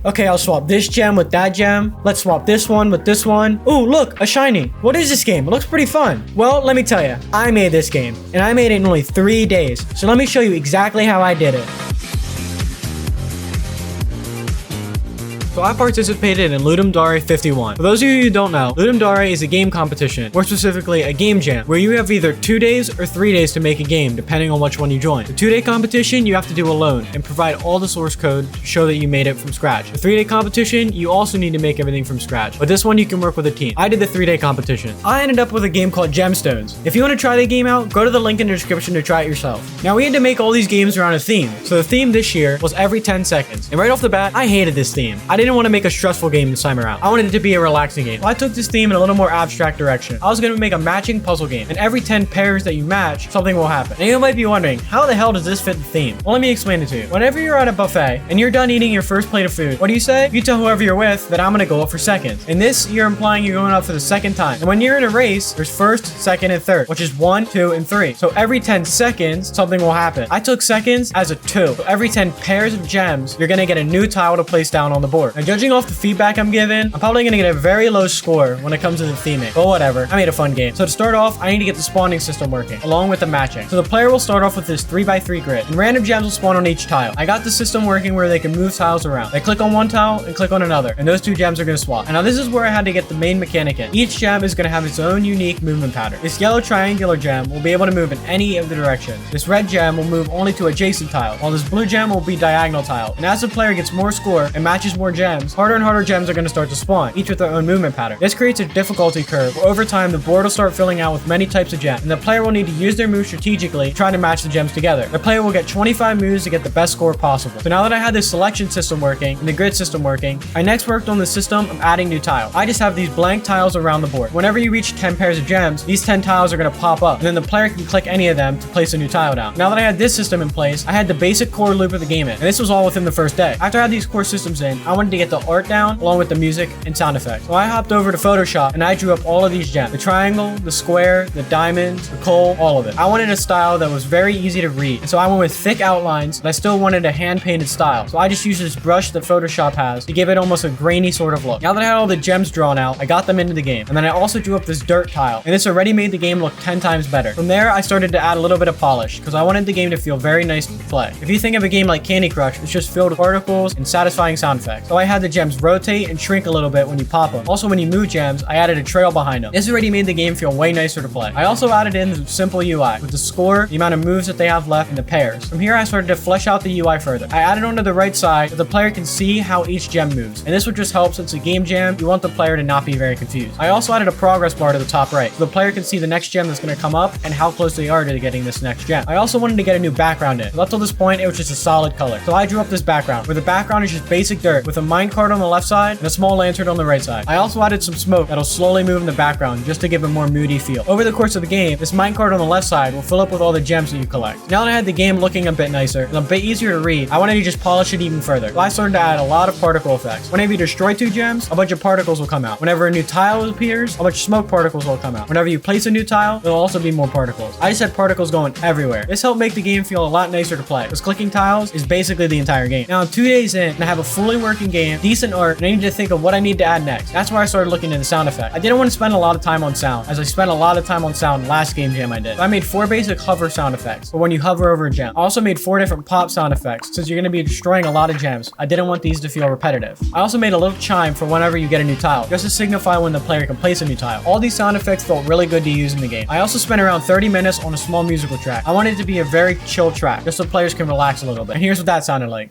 Okay, I'll swap this gem with that gem. Let's swap this one with this one. Ooh, look, a shiny. What is this game? It looks pretty fun. Well, let me tell you, I made this game, and I made it in only 3 days. So let me show you exactly how I did it. So I participated in Ludum Dare 51. For those of you who don't know, Ludum Dare is a game competition, more specifically a game jam, where you have either 2 days or 3 days to make a game, depending on which one you join. The 2-day competition, you have to do alone and provide all the source code to show that you made it from scratch. The 3-day competition, you also need to make everything from scratch, but this one you can work with a team. I did the 3-day competition. I ended up with a game called Gemstones. If you want to try the game out, go to the link in the description to try it yourself. Now we had to make all these games around a theme. So the theme this year was every 10 seconds. And right off the bat, I hated this theme. I didn't want to make a stressful game this time around. I wanted it to be a relaxing game. So I took this theme in a little more abstract direction. I was going to make a matching puzzle game, and every 10 pairs that you match, something will happen. And you might be wondering, how the hell does this fit the theme? Well, let me explain it to you. Whenever you're at a buffet and you're done eating your first plate of food, what do you say? You tell whoever you're with that I'm going to go up for second. In this, you're implying you're going up for the second time. And when you're in a race, there's first, second, and third, which is 1, 2, and 3. So every 10 seconds, something will happen. I took seconds as a 2. So every 10 pairs of gems, you're going to get a new tile to place down on the board. Now, judging off the feedback I'm given, I'm probably going to get a very low score when it comes to the theming, but whatever. I made a fun game. So to start off, I need to get the spawning system working, along with the matching. So the player will start off with this 3x3 grid, and random gems will spawn on each tile. I got the system working where they can move tiles around. They click on one tile and click on another, and those 2 gems are going to swap. And now this is where I had to get the main mechanic in. Each gem is going to have its own unique movement pattern. This yellow triangular gem will be able to move in any of the directions. This red gem will move only to adjacent tile, while this blue gem will be diagonal tile. And as the player gets more score and matches more gems, harder and harder gems are going to start to spawn, each with their own movement pattern. This creates a difficulty curve where over time the board will start filling out with many types of gems, and the player will need to use their moves strategically to try to match the gems together. The player will get 25 moves to get the best score possible. So now that I had this selection system working and the grid system working, I next worked on the system of adding new tiles. I just have these blank tiles around the board. Whenever you reach 10 pairs of gems, these 10 tiles are going to pop up, and then the player can click any of them to place a new tile down. Now that I had this system in place, I had the basic core loop of the game in, and this was all within the first day. After I had these core systems in, I wanted to get the art down along with the music and sound effects. So I hopped over to Photoshop and I drew up all of these gems. The triangle, the square, the diamonds, the coal, all of it. I wanted a style that was very easy to read. And so I went with thick outlines, but I still wanted a hand-painted style. So I just used this brush that Photoshop has to give it almost a grainy sort of look. Now that I had all the gems drawn out, I got them into the game. And then I also drew up this dirt tile. And this already made the game look 10 times better. From there, I started to add a little bit of polish because I wanted the game to feel very nice to play. If you think of a game like Candy Crush, it's just filled with particles and satisfying sound effects. So I had the gems rotate and shrink a little bit when you pop them. Also, when you move gems, I added a trail behind them. This already made the game feel way nicer to play. I also added in the simple UI with the score, the amount of moves that they have left, and the pairs. From here, I started to flesh out the UI further. I added onto the right side so the player can see how each gem moves. And this would just help since it's a game jam, you want the player to not be very confused. I also added a progress bar to the top right so the player can see the next gem that's going to come up and how close they are to getting this next gem. I also wanted to get a new background in. So up till this point, it was just a solid color. So I drew up this background where the background is just basic dirt with a minecart on the left side and a small lantern on the right side. I also added some smoke that'll slowly move in the background just to give a more moody feel. Over the course of the game, this minecart on the left side will fill up with all the gems that you collect. Now that I had the game looking a bit nicer and a bit easier to read, I wanted to just polish it even further. So I started to add a lot of particle effects. Whenever you destroy 2 gems, a bunch of particles will come out. Whenever a new tile appears, a bunch of smoke particles will come out. Whenever you place a new tile, there'll also be more particles. I just had particles going everywhere. This helped make the game feel a lot nicer to play, because clicking tiles is basically the entire game. Now I'm 2 days in and I have a fully working game, decent art, and I need to think of what I need to add next. That's where I started looking into sound effects. I didn't want to spend a lot of time on sound, as I spent a lot of time on sound last game jam I did. So I made 4 basic hover sound effects for when you hover over a gem. I also made 4 different pop sound effects, since you're going to be destroying a lot of gems. I didn't want these to feel repetitive. I also made a little chime for whenever you get a new tile, just to signify when the player can place a new tile. All these sound effects felt really good to use in the game. I also spent around 30 minutes on a small musical track. I wanted it to be a very chill track, just so players can relax a little bit. And here's what that sounded like.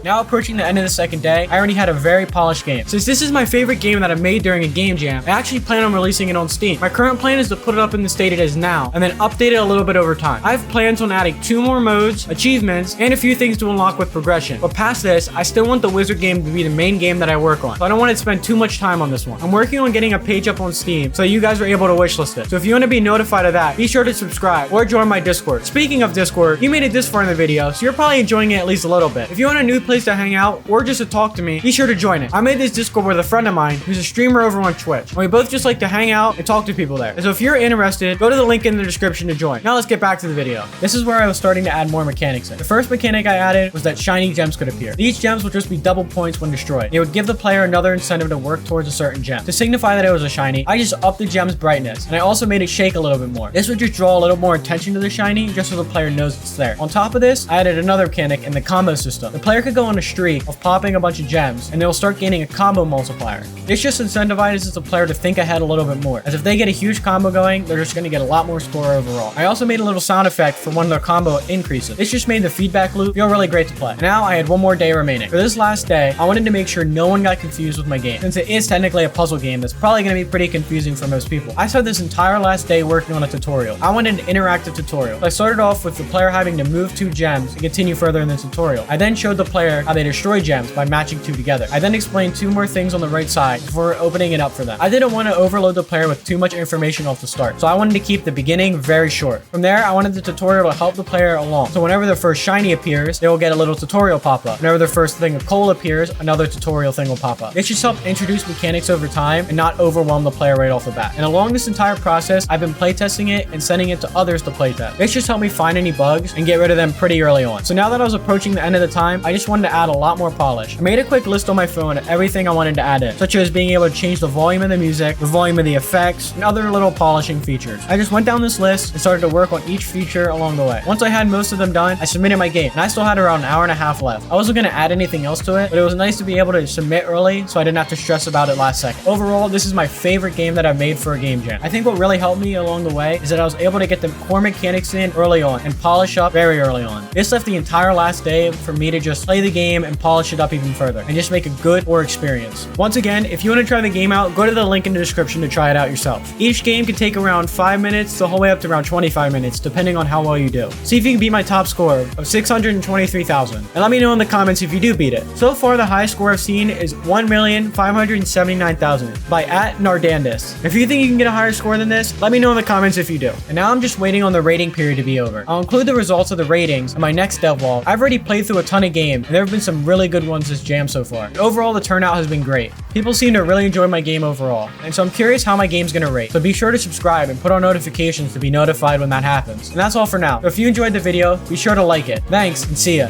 Now approaching the end of the second day, I already had a very polished game. Since this is my favorite game that I made during a game jam, I actually plan on releasing it on Steam. My current plan is to put it up in the state it is now, and then update it a little bit over time. I have plans on adding 2 more modes, achievements, and a few things to unlock with progression. But past this, I still want the wizard game to be the main game that I work on, so I don't want to spend too much time on this one. I'm working on getting a page up on Steam, so you guys are able to wishlist it. So if you want to be notified of that, be sure to subscribe or join my Discord. Speaking of Discord, you made it this far in the video, so you're probably enjoying it at least a little bit. If you want a new place to hang out or just to talk to me, be sure to join it. I made this Discord with a friend of mine who's a streamer over on Twitch, and we both just like to hang out and talk to people there. And so if you're interested, go to the link in the description to join. Now let's get back to the video. This is where I was starting to add more mechanics in. The first mechanic I added was that shiny gems could appear. These gems would just be double points when destroyed. It would give the player another incentive to work towards a certain gem. To signify that it was a shiny, I just upped the gem's brightness, and I also made it shake a little bit more. This would just draw a little more attention to the shiny, just so the player knows it's there. On top of this, I added another mechanic in the combo system. The player could go on a streak of popping a bunch of gems, and they'll start gaining a combo multiplier. This just incentivizes the player to think ahead a little bit more, as if they get a huge combo going, they're just going to get a lot more score overall. I also made a little sound effect for when their combo increases. This just made the feedback loop feel really great to play. Now I had one more day remaining. For this last day, I wanted to make sure no one got confused with my game, since it is technically a puzzle game that's probably going to be pretty confusing for most people. I spent this entire last day working on a tutorial. I wanted an interactive tutorial. So I started off with the player having to move 2 gems and continue further in the tutorial. I then showed the player how they destroy gems by matching 2 together. I then explained 2 more things on the right side before opening it up for them. I didn't want to overload the player with too much information off the start, so I wanted to keep the beginning very short. From there, I wanted the tutorial to help the player along. So whenever their first shiny appears, they will get a little tutorial pop up. Whenever their first thing of coal appears, another tutorial thing will pop up. It just helps introduce mechanics over time and not overwhelm the player right off the bat. And along this entire process, I've been playtesting it and sending it to others to playtest. This just helped me find any bugs and get rid of them pretty early on. So now that I was approaching the end of the time, I just wanted to add a lot more polish. I made a quick list on my phone of everything I wanted to add in, such as being able to change the volume of the music, the volume of the effects, and other little polishing features. I just went down this list and started to work on each feature along the way. Once I had most of them done, I submitted my game, and I still had around an hour and a half left. I wasn't going to add anything else to it, but it was nice to be able to submit early so I didn't have to stress about it last second. Overall, this is my favorite game that I've made for a game jam. I think what really helped me along the way is that I was able to get the core mechanics in early on and polish up very early on. This left the entire last day for me to just play the game and polish it up even further and just make a good experience. Once again, if you want to try the game out, go to the link in the description to try it out yourself. Each game can take around 5 minutes to the whole way up to around 25 minutes, depending on how well you do. See if you can beat my top score of 623,000, and let me know in the comments if you do beat it. So far, the highest score I've seen is 1,579,000 by @Nardandis. If you think you can get a higher score than this, let me know in the comments if you do. And now I'm just waiting on the rating period to be over. I'll include the results of the ratings in my next devlog. I've already played through a ton of games, and there have been some really good ones this jam so far. And overall, the turnout has been great. People seem to really enjoy my game overall, and so I'm curious how my game's gonna rate. So be sure to subscribe and put on notifications to be notified when that happens. And that's all for now. So if you enjoyed the video, be sure to like it. Thanks, and see ya.